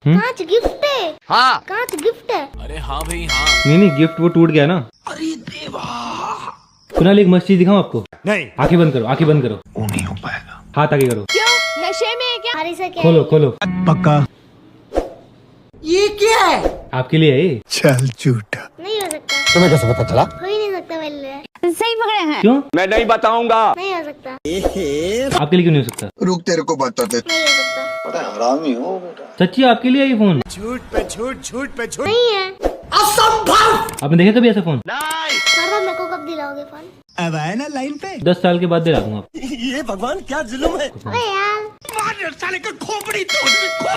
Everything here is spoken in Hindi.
कांच गिफ्ट है। हाँ कांच गिफ्ट है। अरे हाँ भाई हाँ। नहीं गिफ्ट वो टूट गया ना। अरे देवा। कुणाल एक मस्त चीज दिखाऊं आपको। नहीं आंखें बंद करो, आंखें बंद करो। वो नहीं हो पाएगा। हाथ आगे करो। क्यों नशे में है क्या? अरे सर क्या खोलो है? खोलो। पक्का। ये क्या है? आपके लिए है ये। चल झूठा। नहीं हो सकता। तुम्हें कैसे पता चला? हो ही नहीं सकता मेरे लिए। सही पकड़े हैं। क्यों? मैं नहीं बताऊंगा। नहीं हो सकता। आपके लिए क्यों नहीं हो सकता? रुक तेरे को बताते। नहीं हो सकता। बड़ा हरामी हो बेटा। सच्ची आपके लिए है ये फोन? झूठ पे झूठ, झूठ पे झूठ। नहीं है। असंभव। आपने देखा कभी ऐसा फोन? नहीं। सर मेरे को कब दिलाओगे फोन? अब आए ना लाइन पे। 10 साल के बाद दिला दूंगा आपको। ये भगवान क्या जुल्म है। अबे यार। साले का खोपड़ी तोड़।